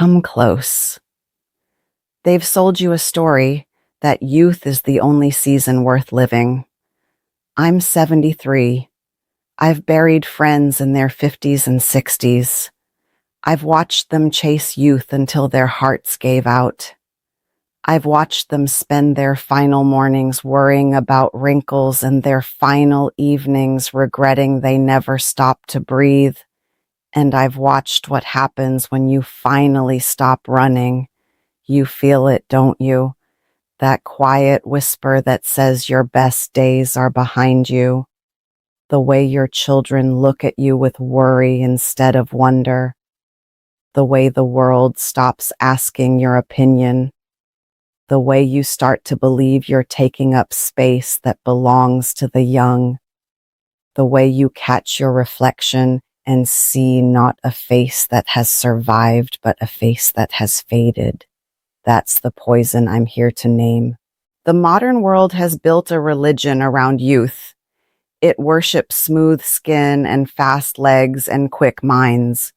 Come close. They've sold you a story that youth is the only season worth living. I'm 73. I've buried friends in their 50s and 60s. I've watched them chase youth until their hearts gave out. I've watched them spend their final mornings worrying about wrinkles and their final evenings regretting they never stopped to breathe. And I've watched what happens when you finally stop running. You feel it, don't you? That quiet whisper that says your best days are behind you. The way your children look at you with worry instead of wonder. The way the world stops asking your opinion. The way you start to believe you're taking up space that belongs to the young. The way you catch your reflection and see not a face that has survived, but a face that has faded. That's the poison I'm here to name. The modern world has built a religion around youth. It worships smooth skin and fast legs and quick minds.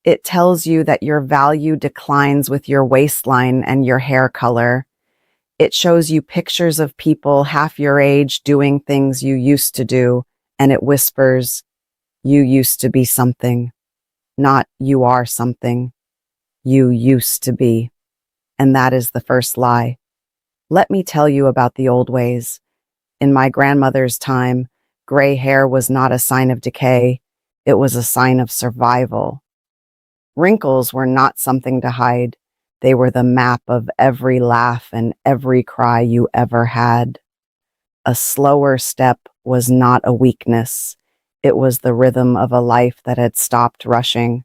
It tells you that your value declines with your waistline and your hair color. It shows you pictures of people half your age doing things you used to do, and it whispers, you used to be something. Not you are something. You used to be. And that is the first lie. Let me tell you about the old ways. In my grandmother's time, gray hair was not a sign of decay. It was a sign of survival. Wrinkles were not something to hide. They were the map of every laugh and every cry you ever had. A slower step was not a weakness. It was the rhythm of a life that had stopped rushing.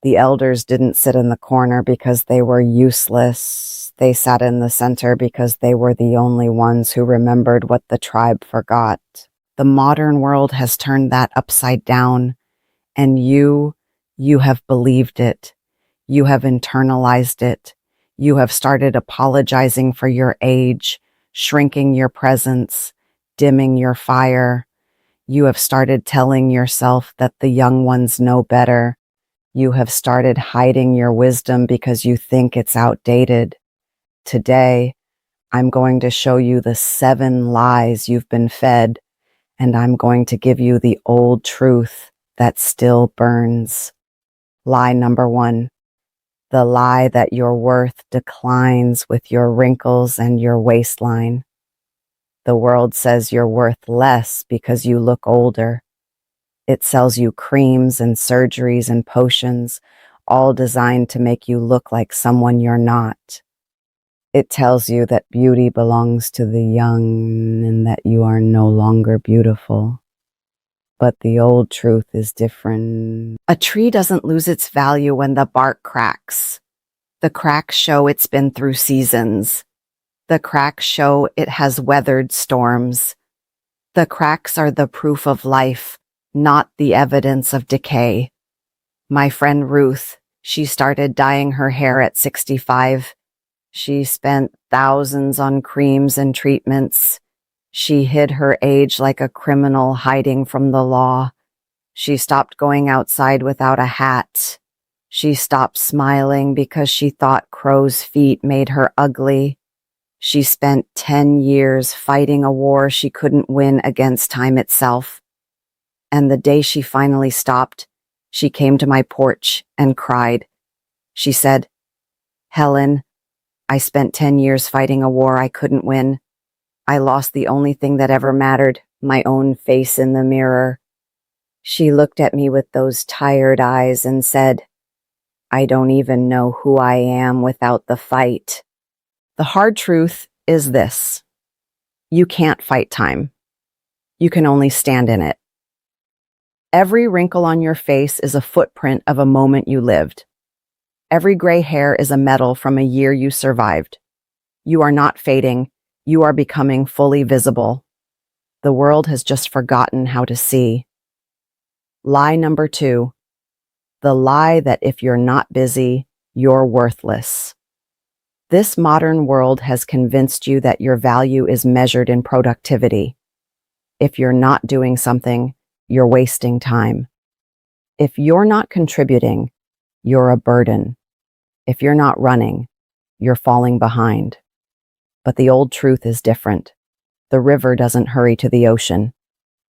The elders didn't sit in the corner because they were useless. They sat in the center because they were the only ones who remembered what the tribe forgot. The modern world has turned that upside down, and you have believed it. You have internalized it. You have started apologizing for your age, shrinking your presence, dimming your fire. You have started telling yourself that the young ones know better. You have started hiding your wisdom because you think it's outdated. Today, I'm going to show you the 7 lies you've been fed, and I'm going to give you the old truth that still burns. Lie number 1. The lie that your worth declines with your wrinkles and your waistline. The world says you're worth less because you look older. It sells you creams and surgeries and potions, all designed to make you look like someone you're not. It tells you that beauty belongs to the young and that you are no longer beautiful. But the old truth is different. A tree doesn't lose its value when the bark cracks. The cracks show it's been through seasons. The cracks show it has weathered storms. The cracks are the proof of life, not the evidence of decay. My friend Ruth, she started dyeing her hair at 65. She spent thousands on creams and treatments. She hid her age like a criminal hiding from the law. She stopped going outside without a hat. She stopped smiling because she thought crow's feet made her ugly. She spent 10 years fighting a war she couldn't win against time itself. And the day she finally stopped, she came to my porch and cried. She said, "Helen, I spent 10 years fighting a war I couldn't win. I lost the only thing that ever mattered, my own face in the mirror." She looked at me with those tired eyes and said, "I don't even know who I am without the fight." The hard truth is this: you can't fight time. You can only stand in it. Every wrinkle on your face is a footprint of a moment you lived. Every gray hair is a medal from a year you survived. You are not fading. You are becoming fully visible. The world has just forgotten how to see. Lie number 2. The lie that if you're not busy, you're worthless. This modern world has convinced you that your value is measured in productivity. If you're not doing something, you're wasting time. If you're not contributing, you're a burden. If you're not running, you're falling behind. But the old truth is different. The river doesn't hurry to the ocean.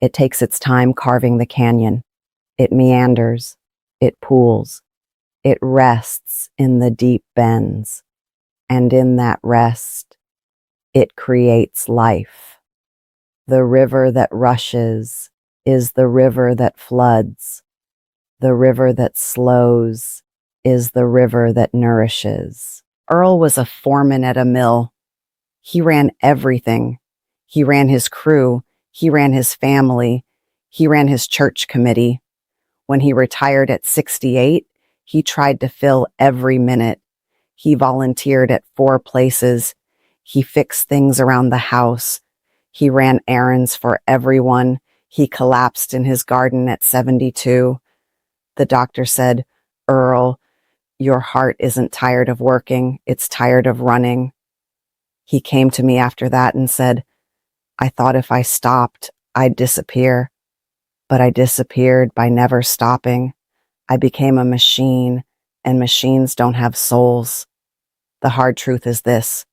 It takes its time carving the canyon. It meanders. It pools. It rests in the deep bends. And in that rest, it creates life. The river that rushes is the river that floods. The river that slows is the river that nourishes. Earl was a foreman at a mill. He ran everything. He ran his crew. He ran his family. He ran his church committee. When he retired at 68, he tried to fill every minute. He volunteered at 4 places. He fixed things around the house. He ran errands for everyone. He collapsed in his garden at 72. The doctor said, "Earl, your heart isn't tired of working. It's tired of running." He came to me after that and said, "I thought if I stopped, I'd disappear. But I disappeared by never stopping. I became a machine, and machines don't have souls." The hard truth is this: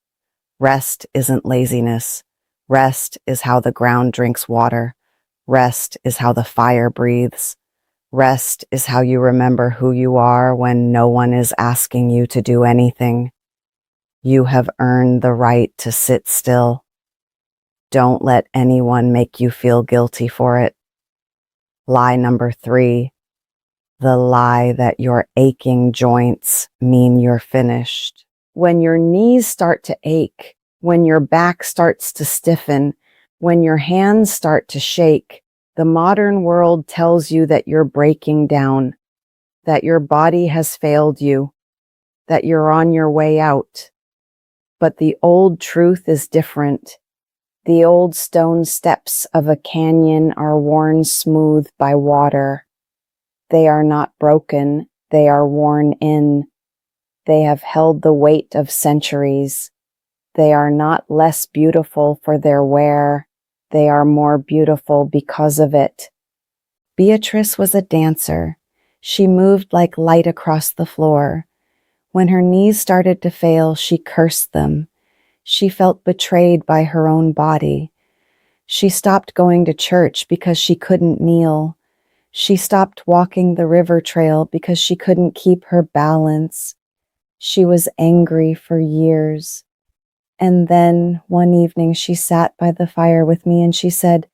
rest isn't laziness. Rest is how the ground drinks water. Rest is how the fire breathes. Rest is how you remember who you are when no one is asking you to do anything. You have earned the right to sit still. Don't let anyone make you feel guilty for it. Lie number 3, the lie that your aching joints mean you're finished. When your knees start to ache, when your back starts to stiffen, when your hands start to shake, the modern world tells you that you're breaking down, that your body has failed you, that you're on your way out. But the old truth is different. The old stone steps of a canyon are worn smooth by water. They are not broken, they are worn in. They have held the weight of centuries. They are not less beautiful for their wear. They are more beautiful because of it. Beatrice was a dancer. She moved like light across the floor. When her knees started to fail, she cursed them. She felt betrayed by her own body. She stopped going to church because she couldn't kneel. She stopped walking the river trail because she couldn't keep her balance. She was angry for years. And then one evening she sat by the fire with me and she said,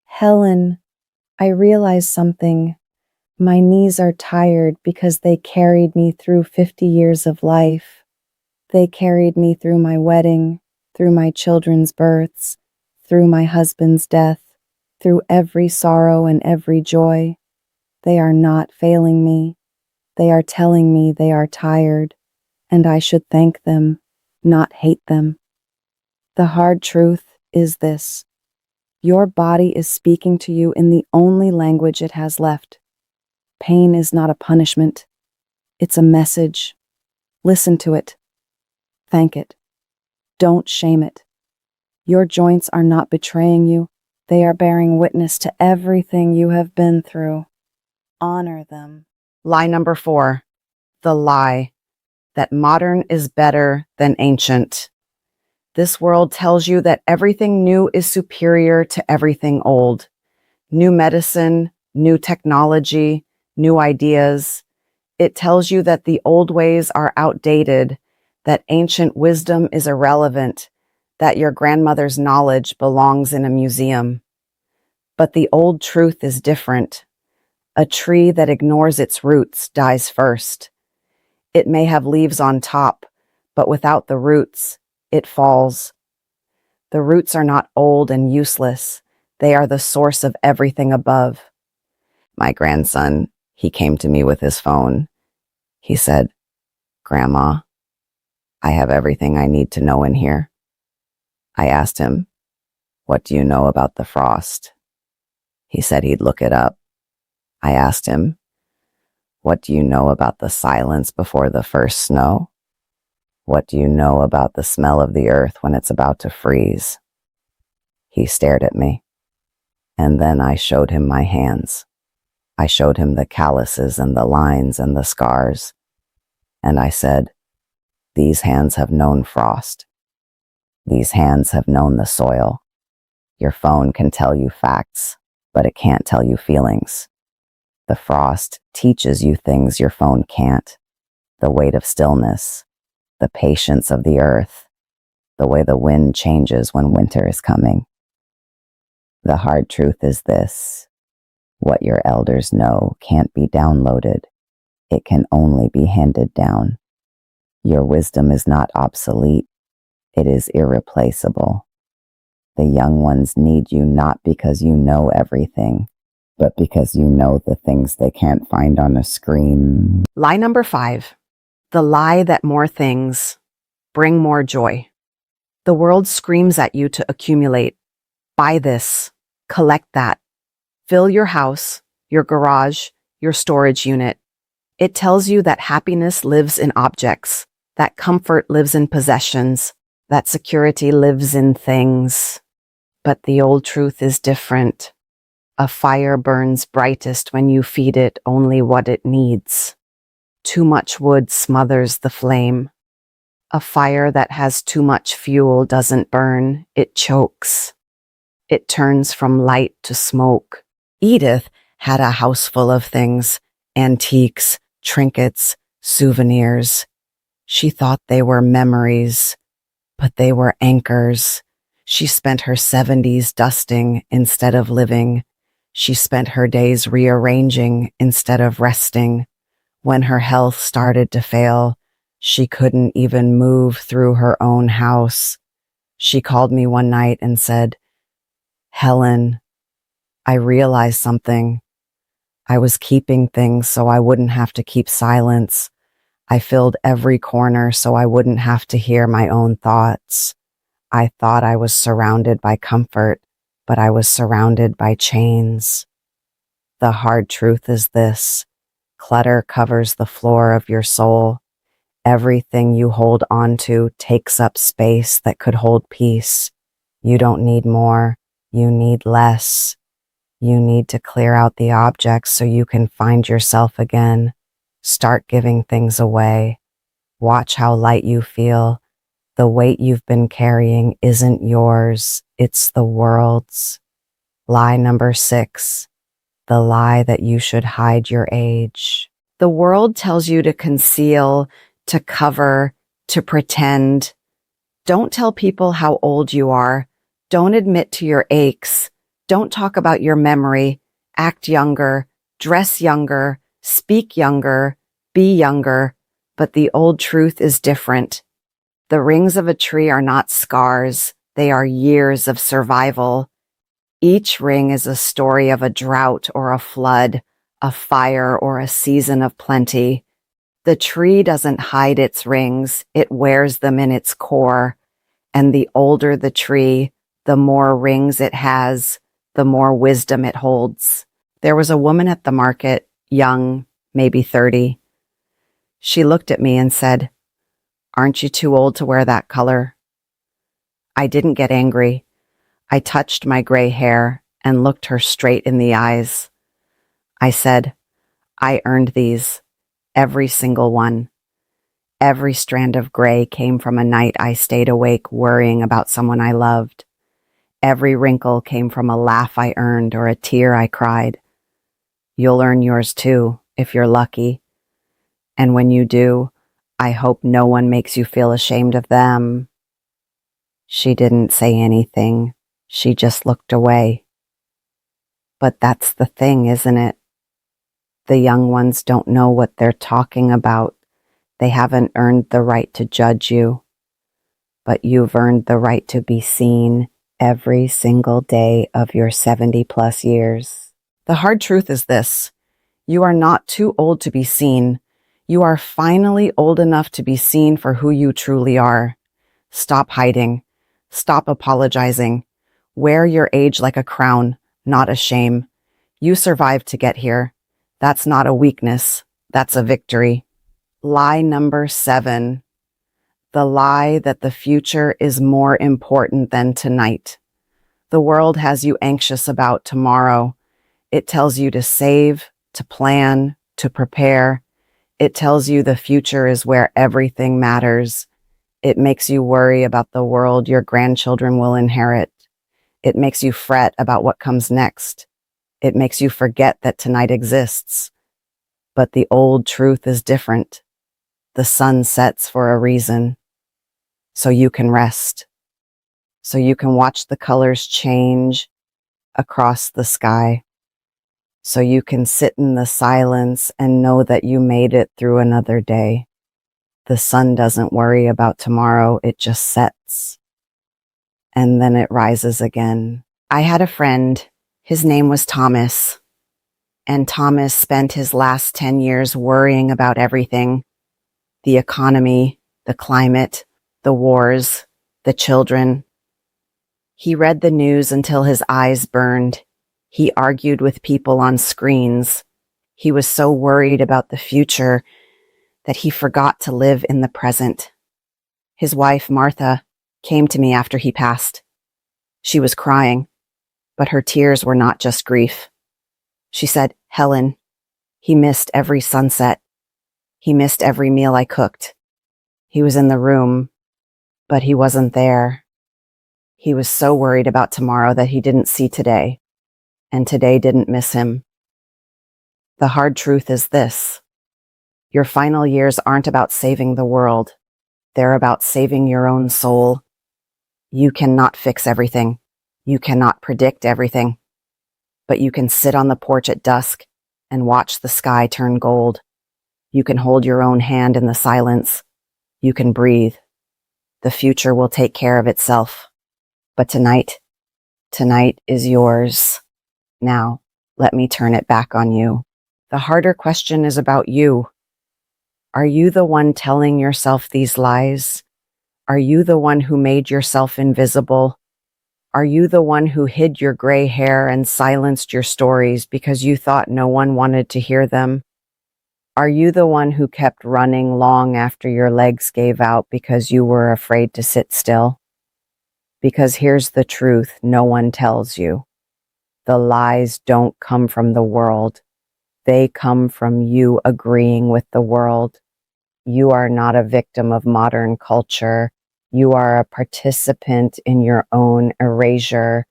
"Helen, I realized something. My knees are tired because they carried me through 50 years of life. They carried me through my wedding, through my children's births, through my husband's death, through every sorrow and every joy. They are not failing me. They are telling me they are tired, and I should thank them, not hate them. The hard truth is this: your body is speaking to you in the only language it has left. Pain is not a punishment. It's a message. Listen to it. Thank it. Don't shame it. Your joints are not betraying you. They are bearing witness to everything you have been through. Honor them. Lie number 4, the lie that modern is better than ancient. This world tells you that everything new is superior to everything old. New medicine, new technology, new ideas. It tells you that the old ways are outdated, that ancient wisdom is irrelevant, that your grandmother's knowledge belongs in a museum. But the old truth is different. A tree that ignores its roots dies first. It may have leaves on top, but without the roots, it falls. The roots are not old and useless. They are the source of everything above. My grandson, he came to me with his phone. He said, "Grandma, I have everything I need to know in here." I asked him, "What do you know about the frost?" He said he'd look it up. I asked him, "What do you know about the silence before the first snow? What do you know about the smell of the earth when it's about to freeze?" He stared at me, and then I showed him my hands. I showed him the calluses and the lines and the scars, and I said, These hands have known frost. These hands have known the soil. Your phone can tell you facts, but it can't tell you feelings. The frost teaches you things your phone can't. The weight of stillness, the patience of the earth, the way the wind changes when winter is coming. The hard truth is this: what your elders know can't be downloaded. It can only be handed down. Your wisdom is not obsolete. It is irreplaceable. The young ones need you not because you know everything, but because you know the things they can't find on a screen. Lie number 5. The lie that more things bring more joy. The world screams at you to accumulate. Buy this, collect that. Fill your house, your garage, your storage unit. It tells you that happiness lives in objects, that comfort lives in possessions, that security lives in things. But the old truth is different. A fire burns brightest when you feed it only what it needs. Too much wood smothers the flame. A fire that has too much fuel doesn't burn, it chokes. It turns from light to smoke. Edith had a house full of things, antiques, trinkets, souvenirs. She thought they were memories, but they were anchors. She spent her 70s dusting instead of living. She spent her days rearranging instead of resting. When her health started to fail, she couldn't even move through her own house. She called me one night and said, "Helen, I realized something. I was keeping things so I wouldn't have to keep silence. I filled every corner so I wouldn't have to hear my own thoughts. I thought I was surrounded by comfort, but I was surrounded by chains. The hard truth is this: clutter covers the floor of your soul. Everything you hold on to takes up space that could hold peace. You don't need more, you need less. You need to clear out the objects so you can find yourself again. Start giving things away. Watch how light you feel. The weight you've been carrying isn't yours, it's the world's. Lie number 6. The lie that you should hide your age. The world tells you to conceal, to cover, to pretend. Don't tell people how old you are. Don't admit to your aches. Don't talk about your memory. Act younger, dress younger, speak younger, be younger. But the old truth is different. The rings of a tree are not scars. They are years of survival. Each ring is a story of a drought or a flood, a fire or a season of plenty. The tree doesn't hide its rings, it wears them in its core. And the older the tree, the more rings it has, the more wisdom it holds. There was a woman at the market, young, maybe 30. She looked at me and said, "Aren't you too old to wear that color?" I didn't get angry. I touched my gray hair and looked her straight in the eyes. I said, "I earned these, every single one. Every strand of gray came from a night I stayed awake worrying about someone I loved. Every wrinkle came from a laugh I earned or a tear I cried. You'll earn yours too, if you're lucky. And when you do, I hope no one makes you feel ashamed of them." She didn't say anything. She just looked away. But that's the thing, isn't it? The young ones don't know what they're talking about. They haven't earned the right to judge you. But you've earned the right to be seen every single day of your 70+ years. The hard truth is this: you are not too old to be seen. You are finally old enough to be seen for who you truly are. Stop hiding. Stop apologizing. Wear your age like a crown, not a shame. You survived to get here. That's not a weakness. That's a victory. Lie number 7. The lie that the future is more important than tonight. The world has you anxious about tomorrow. It tells you to save, to plan, to prepare. It tells you the future is where everything matters. It makes you worry about the world your grandchildren will inherit. It makes you fret about what comes next. It makes you forget that tonight exists. But the old truth is different. The sun sets for a reason. So you can rest. So you can watch the colors change across the sky. So you can sit in the silence and know that you made it through another day. The sun doesn't worry about tomorrow, it just sets. And then it rises again. I had a friend, his name was Thomas. And Thomas spent his last 10 years worrying about everything. The economy, the climate, the wars, the children. He read the news until his eyes burned. He argued with people on screens. He was so worried about the future that he forgot to live in the present. His wife, Martha, came to me after he passed. She was crying, but her tears were not just grief. She said, "Helen, he missed every sunset. He missed every meal I cooked. He was in the room, but he wasn't there. He was so worried about tomorrow that he didn't see today, and today didn't miss him." The hard truth is this: your final years aren't about saving the world. They're about saving your own soul. You cannot fix everything. You cannot predict everything. But you can sit on the porch at dusk and watch the sky turn gold. You can hold your own hand in the silence. You can breathe. The future will take care of itself. But tonight is yours. Now, let me turn it back on you. The harder question is about you. Are you the one telling yourself these lies? Are you the one who made yourself invisible? Are you the one who hid your gray hair and silenced your stories because you thought no one wanted to hear them? Are you the one who kept running long after your legs gave out because you were afraid to sit still? Because here's the truth no one tells you. The lies don't come from the world. They come from you agreeing with the world. You are not a victim of modern culture. You are a participant in your own erasure.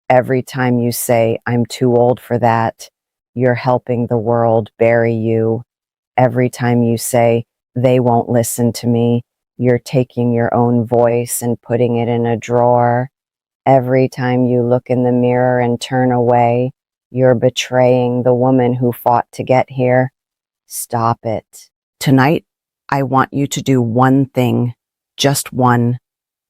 Every time you say, "I'm too old for that," you're helping the world bury you. Every time you say, "They won't listen to me," you're taking your own voice and putting it in a drawer. Every time you look in the mirror and turn away, you're betraying the woman who fought to get here. Stop it. Tonight, I want you to do one thing, just one.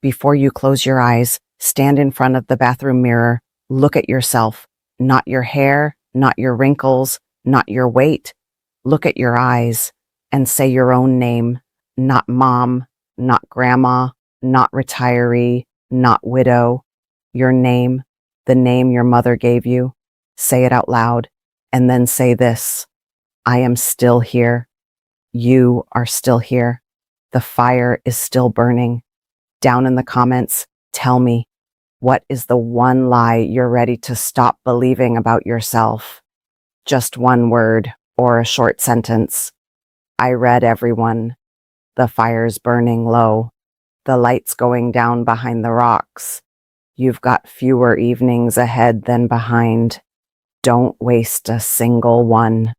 Before you close your eyes, stand in front of the bathroom mirror, look at yourself, not your hair, not your wrinkles, not your weight. Look at your eyes and say your own name, not mom, not grandma, not retiree, not widow. Your name, the name your mother gave you. Say it out loud, and then say this: I am still here. You are still here. The fire is still burning. Down in the comments, tell me, what is the one lie you're ready to stop believing about yourself? Just one word or a short sentence. I read everyone. The fire's burning low. The light's going down behind the rocks. You've got fewer evenings ahead than behind. Don't waste a single one.